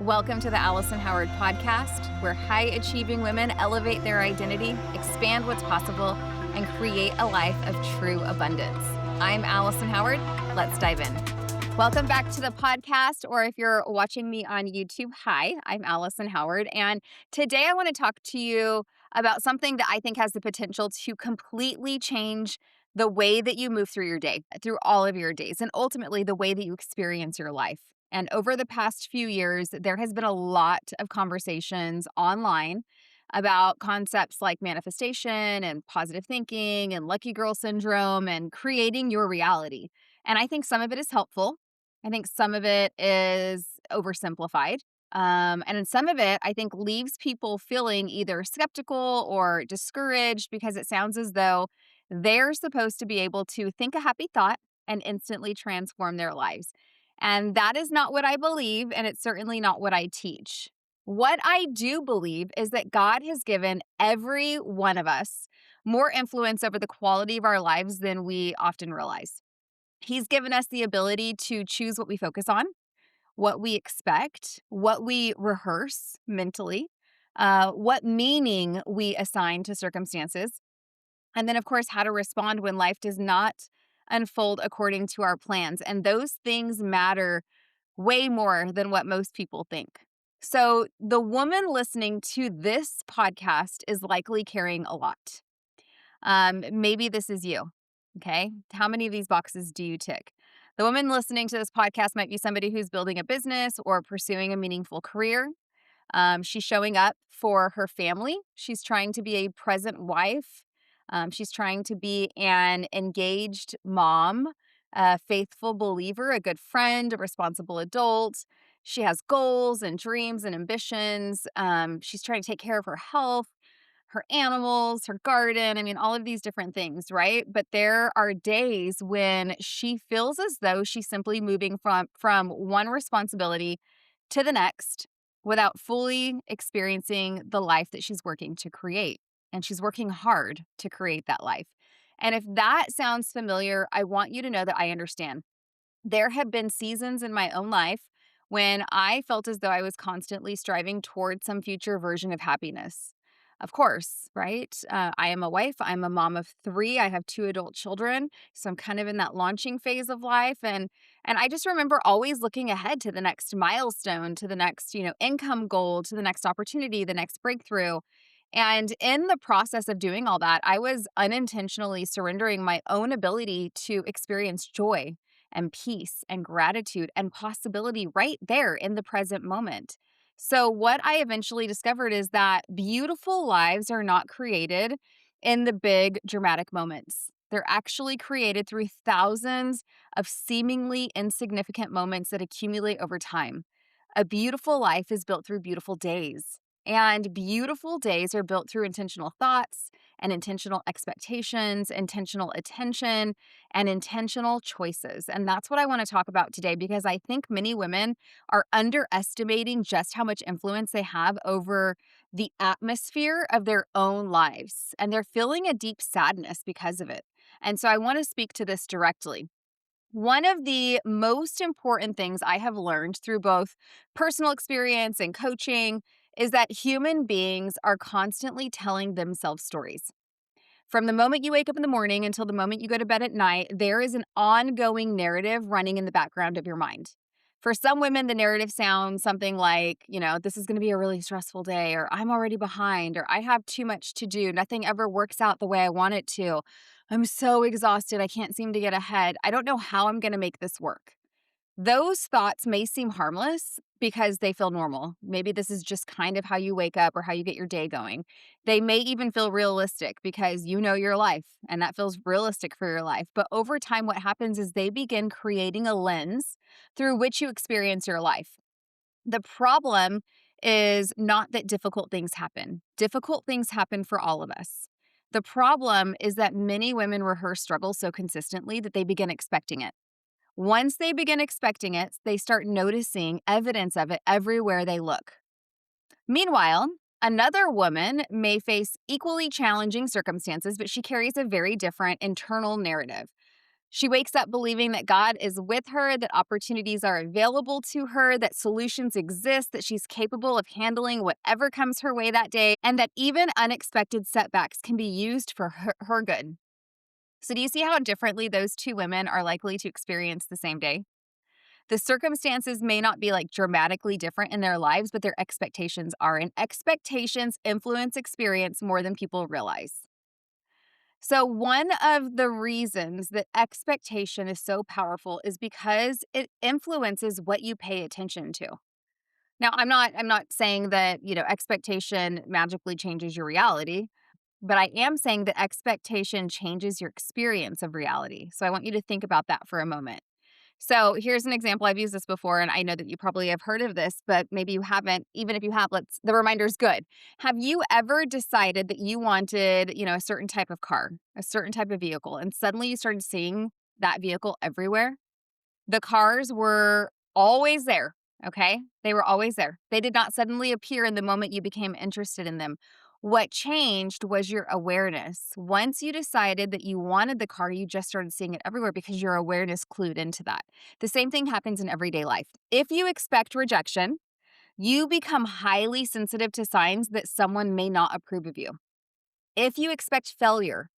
Welcome to the Alison Howard podcast, where high-achieving women elevate their identity, expand what's possible, and create a life of true abundance. I'm Alison Howard. Let's dive in. Welcome back to the podcast, or if you're watching me on YouTube, hi, I'm Alison Howard, and today I want to talk to you about something that I think has the potential to completely change the way that you move through your day, through all of your days, and ultimately the way that you experience your life. And over the past few years, there has been a lot of conversations online about concepts like manifestation and positive thinking and lucky girl syndrome and creating your reality. And I think some of it is helpful. I think some of it is oversimplified. And in some of it, I think leaves people feeling either skeptical or discouraged because it sounds as though they're supposed to be able to think a happy thought and instantly transform their lives. And that is not what I believe, and it's certainly not what I teach. What I do believe is that God has given every one of us more influence over the quality of our lives than we often realize. He's given us the ability to choose what we focus on, what we expect, what we rehearse mentally, what meaning we assign to circumstances, and then, of course, how to respond when life does not unfold according to our plans. And those things matter way more than what most people think. So, the woman listening to this podcast is likely carrying a lot. Maybe this is you. Okay. How many of these boxes do you tick? The woman listening to this podcast might be somebody who's building a business or pursuing a meaningful career. She's showing up for her family. She's trying to be a present wife. She's trying to be an engaged mom, a faithful believer, a good friend, a responsible adult. She has goals and dreams and ambitions. She's trying to take care of her health, her animals, her garden. I mean, all of these different things, right? But there are days when she feels as though she's simply moving from one responsibility to the next without fully experiencing the life that she's working to create. And she's working hard to create that life. And if that sounds familiar, I want you to know that I understand. There have been seasons in my own life when I felt as though I was constantly striving towards some future version of happiness. Of course, right? I am a wife. I'm a mom of three. I have two adult children, so I'm kind of in that launching phase of life, and I just remember always looking ahead to the next milestone, to the next income goal, to the next opportunity, the next breakthrough. And in the process of doing all that, I was unintentionally surrendering my own ability to experience joy and peace and gratitude and possibility right there in the present moment. So, what I eventually discovered is that beautiful lives are not created in the big dramatic moments. They're actually created through thousands of seemingly insignificant moments that accumulate over time. A beautiful life is built through beautiful days. And beautiful days are built through intentional thoughts and intentional expectations, intentional attention, and intentional choices. And that's what I want to talk about today because I think many women are underestimating just how much influence they have over the atmosphere of their own lives. And they're feeling a deep sadness because of it. And so I want to speak to this directly. One of the most important things I have learned through both personal experience and coaching is that human beings are constantly telling themselves stories. From the moment you wake up in the morning until the moment you go to bed at night, there is an ongoing narrative running in the background of your mind. For some women, the narrative sounds something like, this is going to be a really stressful day, or I'm already behind, or I have too much to do. Nothing ever works out the way I want it to. I'm so exhausted. I can't seem to get ahead. I don't know how I'm going to make this work. Those thoughts may seem harmless because they feel normal. Maybe this is just kind of how you wake up or how you get your day going. They may even feel realistic because you know your life and that feels realistic for your life. But over time, what happens is they begin creating a lens through which you experience your life. The problem is not that difficult things happen. Difficult things happen for all of us. The problem is that many women rehearse struggle so consistently that they begin expecting it. Once they begin expecting it, they start noticing evidence of it everywhere they look. Meanwhile, another woman may face equally challenging circumstances, but she carries a very different internal narrative. She wakes up believing that God is with her, that opportunities are available to her, that solutions exist, that she's capable of handling whatever comes her way that day, and that even unexpected setbacks can be used for her good. So, do you see how differently those two women are likely to experience the same day? The circumstances may not be like dramatically different in their lives, but their expectations are. And expectations influence experience more than people realize. So, one of the reasons that expectation is so powerful is because it influences what you pay attention to. Now, I'm not saying that, expectation magically changes your reality, but I am saying that expectation changes your experience of reality. So, I want you to think about that for a moment. So here's an example. I've used this before, and I know that you probably have heard of this, but maybe you haven't. Even if you have, the reminder's good. Have you ever decided that you wanted, a certain type of car, a certain type of vehicle, and suddenly you started seeing that vehicle everywhere? The cars were always there, okay? They were always there. They did not suddenly appear in the moment you became interested in them. What changed was your awareness. Once you decided that you wanted the car, you just started seeing it everywhere because your awareness clued into that. The same thing happens in everyday life. If you expect rejection, you become highly sensitive to signs that someone may not approve of you. If you expect failure,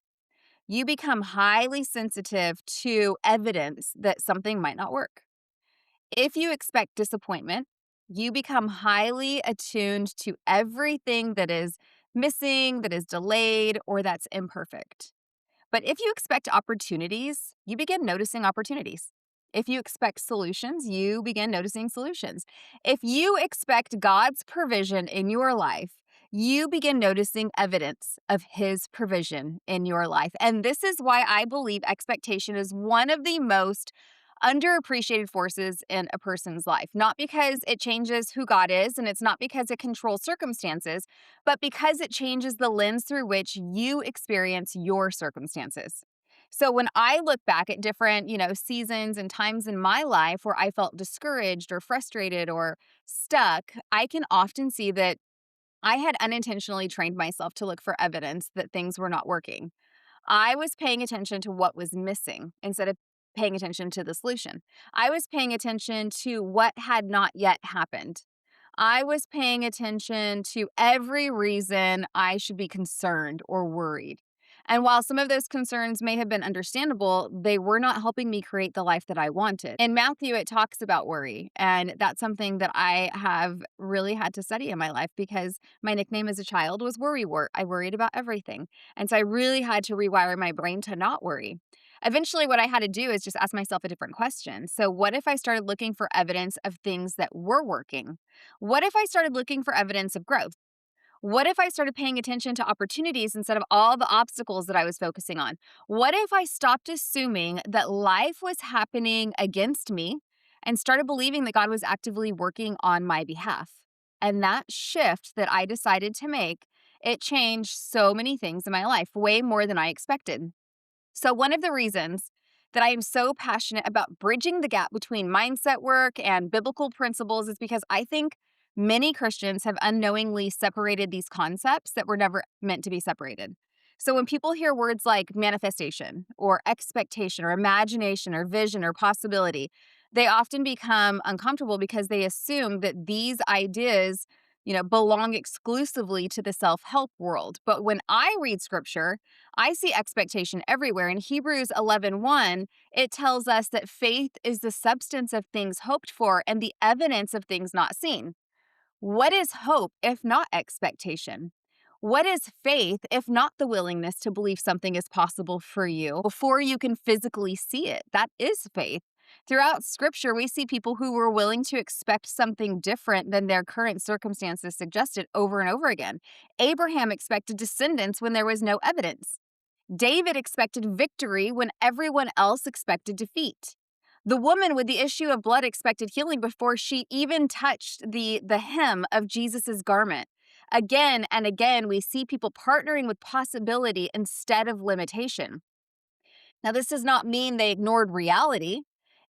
you become highly sensitive to evidence that something might not work. If you expect disappointment, you become highly attuned to everything that is missing, that is delayed, or that's imperfect. But if you expect opportunities, you begin noticing opportunities. If you expect solutions, you begin noticing solutions. If you expect God's provision in your life, you begin noticing evidence of His provision in your life. And this is why I believe expectation is one of the most underappreciated forces in a person's life. Not because it changes who God is, and it's not because it controls circumstances, but because it changes the lens through which you experience your circumstances. So when I look back at different, seasons and times in my life where I felt discouraged or frustrated or stuck, I can often see that I had unintentionally trained myself to look for evidence that things were not working. I was paying attention to what was missing instead of paying attention to the solution. I was paying attention to what had not yet happened. I was paying attention to every reason I should be concerned or worried. And while some of those concerns may have been understandable, they were not helping me create the life that I wanted. In Matthew, it talks about worry. And that's something that I have really had to study in my life because my nickname as a child was Worry Wart. I worried about everything. And so I really had to rewire my brain to not worry. Eventually, what I had to do is just ask myself a different question. So, what if I started looking for evidence of things that were working? What if I started looking for evidence of growth? What if I started paying attention to opportunities instead of all the obstacles that I was focusing on? What if I stopped assuming that life was happening against me and started believing that God was actively working on my behalf? And that shift that I decided to make, it changed so many things in my life, way more than I expected. So, one of the reasons that I am so passionate about bridging the gap between mindset work and biblical principles is because I think many Christians have unknowingly separated these concepts that were never meant to be separated. So, when people hear words like manifestation or expectation or imagination or vision or possibility, they often become uncomfortable because they assume that these ideas belong exclusively to the self-help world. But when I read scripture, I see expectation everywhere. In Hebrews 11:1, it tells us that faith is the substance of things hoped for and the evidence of things not seen. What is hope if not expectation? What is faith if not the willingness to believe something is possible for you before you can physically see it? That is faith. Throughout scripture, we see people who were willing to expect something different than their current circumstances suggested over and over again. Abraham expected descendants when there was no evidence. David expected victory when everyone else expected defeat. The woman with the issue of blood expected healing before she even touched the hem of Jesus's garment. Again and again, we see people partnering with possibility instead of limitation. Now, this does not mean they ignored reality.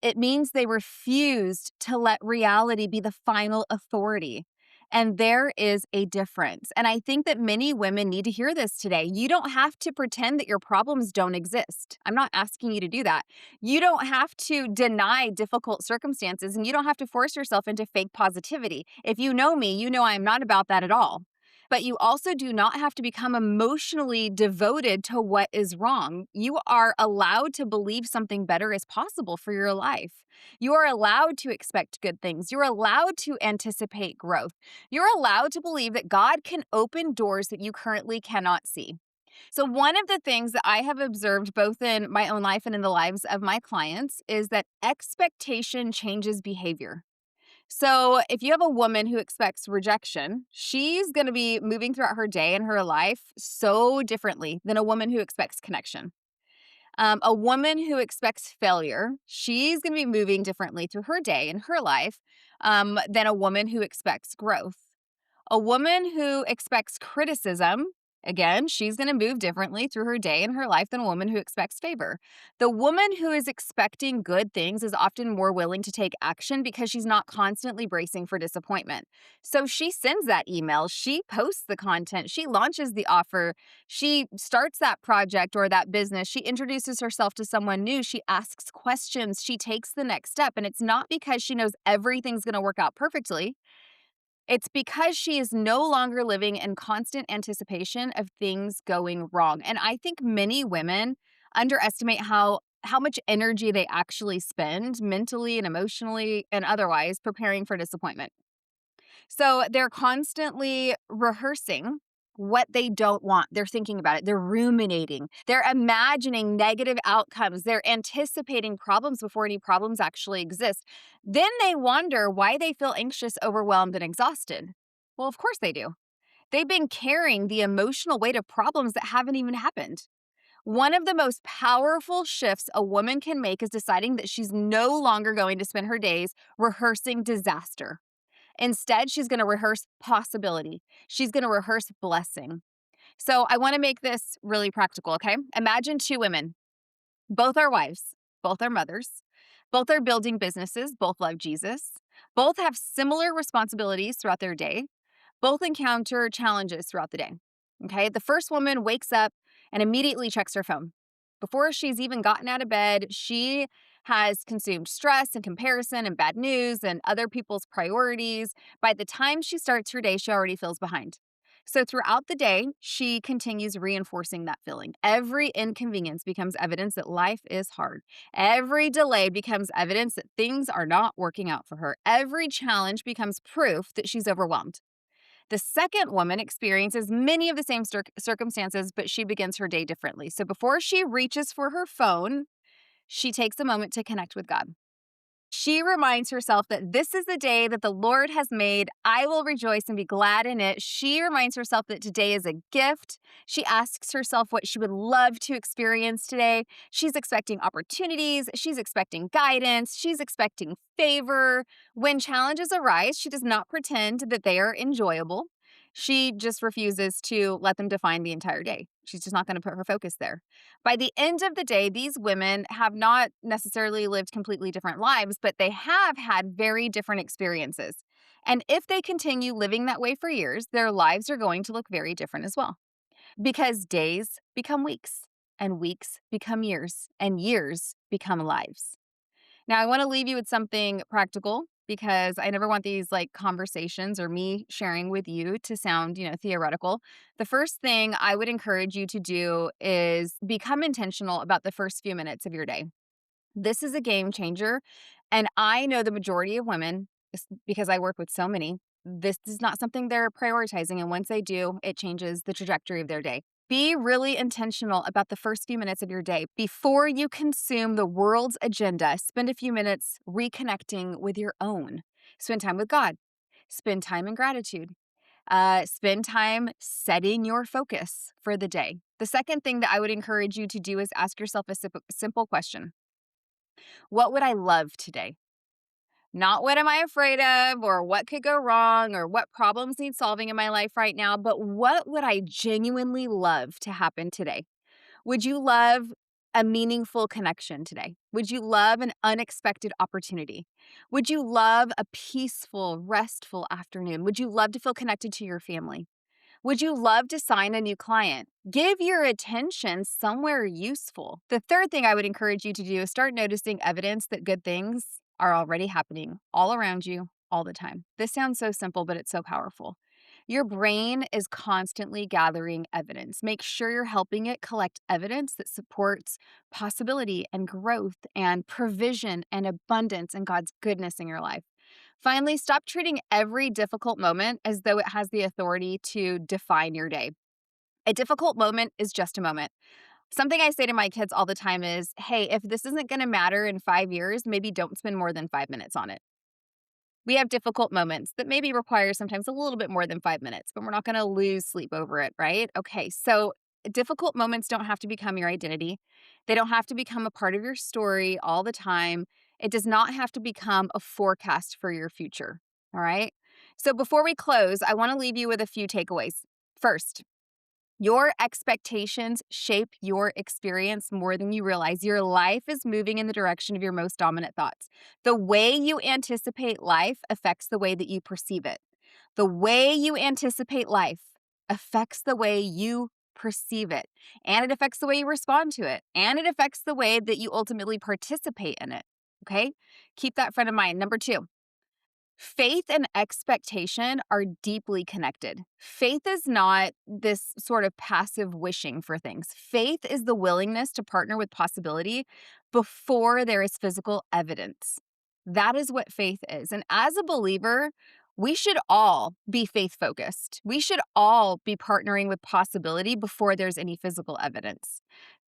It means they refused to let reality be the final authority. And there is a difference. And I think that many women need to hear this today. You don't have to pretend that your problems don't exist. I'm not asking you to do that. You don't have to deny difficult circumstances, and you don't have to force yourself into fake positivity. If you know me, you know I'm not about that at all. But you also do not have to become emotionally devoted to what is wrong. You are allowed to believe something better is possible for your life. You are allowed to expect good things. You're allowed to anticipate growth. You're allowed to believe that God can open doors that you currently cannot see. So, one of the things that I have observed both in my own life and in the lives of my clients is that expectation changes behavior. So, if you have a woman who expects rejection, she's going to be moving throughout her day and her life so differently than a woman who expects connection. A woman who expects failure, she's going to be moving differently through her day and her life than a woman who expects growth. A woman who expects criticism, again, she's going to move differently through her day and her life than a woman who expects favor. The woman who is expecting good things is often more willing to take action because she's not constantly bracing for disappointment. So she sends that email, she posts the content, she launches the offer, she starts that project or that business, she introduces herself to someone new, she asks questions, she takes the next step. And it's not because she knows everything's going to work out perfectly. It's because she is no longer living in constant anticipation of things going wrong. And I think many women underestimate how much energy they actually spend mentally and emotionally and otherwise preparing for disappointment. So they're constantly rehearsing what they don't want. They're thinking about it. They're ruminating. They're imagining negative outcomes. They're anticipating problems before any problems actually exist. Then they wonder why they feel anxious, overwhelmed, and exhausted. Well, of course they do. They've been carrying the emotional weight of problems that haven't even happened. One of the most powerful shifts a woman can make is deciding that she's no longer going to spend her days rehearsing disaster. Instead, she's going to rehearse possibility. She's going to rehearse blessing. So I want to make this really practical, okay? Imagine two women. Both are wives, both are mothers, both are building businesses, both love Jesus, both have similar responsibilities throughout their day, both encounter challenges throughout the day. Okay? The first woman wakes up and immediately checks her phone. Before she's even gotten out of bed, she has consumed stress and comparison and bad news and other people's priorities. By the time she starts her day, she already feels behind. So throughout the day, she continues reinforcing that feeling. Every inconvenience becomes evidence that life is hard. Every delay becomes evidence that things are not working out for her. Every challenge becomes proof that she's overwhelmed. The second woman experiences many of the same circumstances, but she begins her day differently. So before she reaches for her phone, she takes a moment to connect with God. She reminds herself that this is the day that the Lord has made. I will rejoice and be glad in it. She reminds herself that today is a gift. She asks herself what she would love to experience today. She's expecting opportunities. She's expecting guidance. She's expecting favor. When challenges arise, she does not pretend that they are enjoyable. She just refuses to let them define the entire day. She's just not going to put her focus there. By the end of the day, these women have not necessarily lived completely different lives, but they have had very different experiences. And if they continue living that way for years, their lives are going to look very different as well. Because days become weeks, and weeks become years, and years become lives. Now, I want to leave you with something practical because I never want these like conversations or me sharing with you to sound, theoretical. The first thing I would encourage you to do is become intentional about the first few minutes of your day. This is a game changer. And I know the majority of women, because I work with so many, this is not something they're prioritizing. And once they do, it changes the trajectory of their day. Be really intentional about the first few minutes of your day. Before you consume the world's agenda, spend a few minutes reconnecting with your own. Spend time with God. Spend time in gratitude. Spend time setting your focus for the day. The second thing that I would encourage you to do is ask yourself a simple question. What would I love today? Not what am I afraid of or what could go wrong or what problems need solving in my life right now, but what would I genuinely love to happen today? Would you love a meaningful connection today? Would you love an unexpected opportunity? Would you love a peaceful, restful afternoon? Would you love to feel connected to your family? Would you love to sign a new client? Give your attention somewhere useful. The third thing I would encourage you to do is start noticing evidence that good things are already happening all around you all the time. This sounds so simple, but it's so powerful. Your brain is constantly gathering evidence. Make sure you're helping it collect evidence that supports possibility and growth and provision and abundance and God's goodness in your life. Finally, stop treating every difficult moment as though it has the authority to define your day. A difficult moment is just a moment. Something I say to my kids all the time is, hey, if this isn't going to matter in 5 years, maybe don't spend more than 5 minutes on it. We have difficult moments that maybe require sometimes a little bit more than 5 minutes, but we're not going to lose sleep over it, right? Okay, so difficult moments don't have to become your identity. They don't have to become a part of your story all the time. It does not have to become a forecast for your future, all right? So before we close, I want to leave you with a few takeaways. First, your expectations shape your experience more than you realize. Your life is moving in the direction of your most dominant thoughts. The way you anticipate life affects the way that you perceive it. The way you anticipate life affects the way you perceive it, and it affects the way you respond to it, and it affects the way that you ultimately participate in it. Okay? Keep that front of mind. Number two, faith and expectation are deeply connected. Faith is not this sort of passive wishing for things. Faith is the willingness to partner with possibility before there is physical evidence. That is what faith is. And as a believer, we should all be faith focused. We should all be partnering with possibility before there's any physical evidence.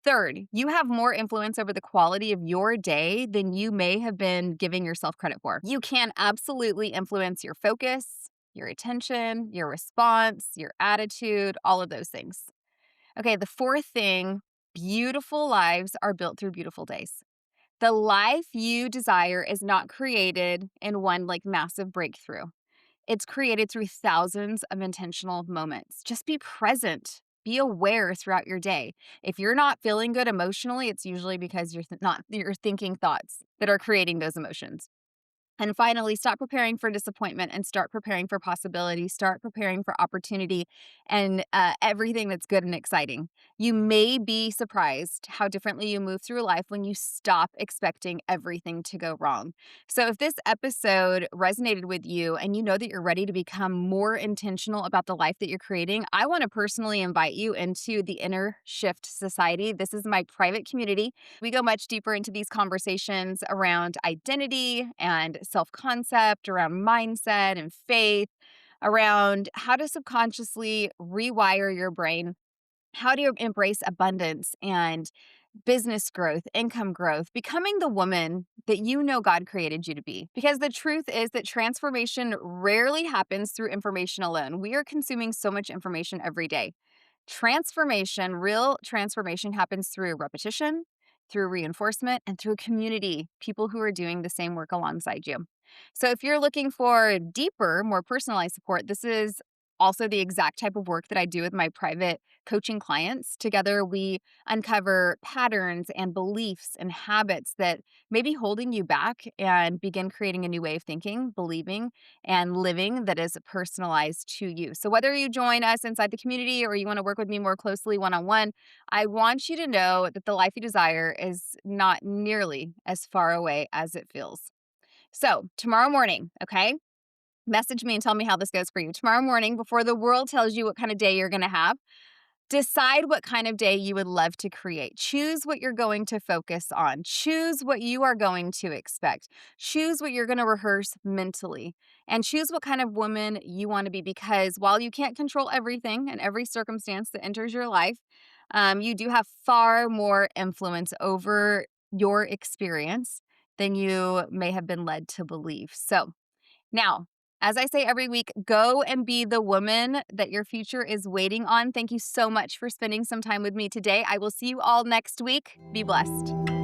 Third, you have more influence over the quality of your day than you may have been giving yourself credit for. You can absolutely influence your focus, your attention, your response, your attitude, all of those things. Okay, the fourth thing, beautiful lives are built through beautiful days. The life you desire is not created in one like massive breakthrough. It's created through thousands of intentional moments. Just be present. Be aware throughout your day. If you're not feeling good emotionally, it's usually because you're thinking thoughts that are creating those emotions. And finally, stop preparing for disappointment and start preparing for possibility. Start preparing for opportunity and everything that's good and exciting. You may be surprised how differently you move through life when you stop expecting everything to go wrong. So, if this episode resonated with you and you know that you're ready to become more intentional about the life that you're creating, I want to personally invite you into the Inner Shift Society. This is my private community. We go much deeper into these conversations around identity and self-concept, around mindset and faith, around how to subconsciously rewire your brain, how to embrace abundance and business growth, income growth, becoming the woman that you know God created you to be. Because the truth is that transformation rarely happens through information alone. We are consuming so much information every day. Transformation, real transformation happens through repetition, through reinforcement, and through community, people who are doing the same work alongside you. So if you're looking for deeper, more personalized support, this is also the exact type of work that I do with my private coaching clients. Together, we uncover patterns and beliefs and habits that may be holding you back and begin creating a new way of thinking, believing, and living that is personalized to you. So, whether you join us inside the community or you want to work with me more closely one on one, I want you to know that the life you desire is not nearly as far away as it feels. So, tomorrow morning, okay? Message me and tell me how this goes for you. Tomorrow morning, before the world tells you what kind of day you're going to have, decide what kind of day you would love to create. Choose what you're going to focus on. Choose what you are going to expect. Choose what you're going to rehearse mentally. And choose what kind of woman you want to be, because while you can't control everything and every circumstance that enters your life, you do have far more influence over your experience than you may have been led to believe. So, now, as I say every week, go and be the woman that your future is waiting on. Thank you so much for spending some time with me today. I will see you all next week. Be blessed.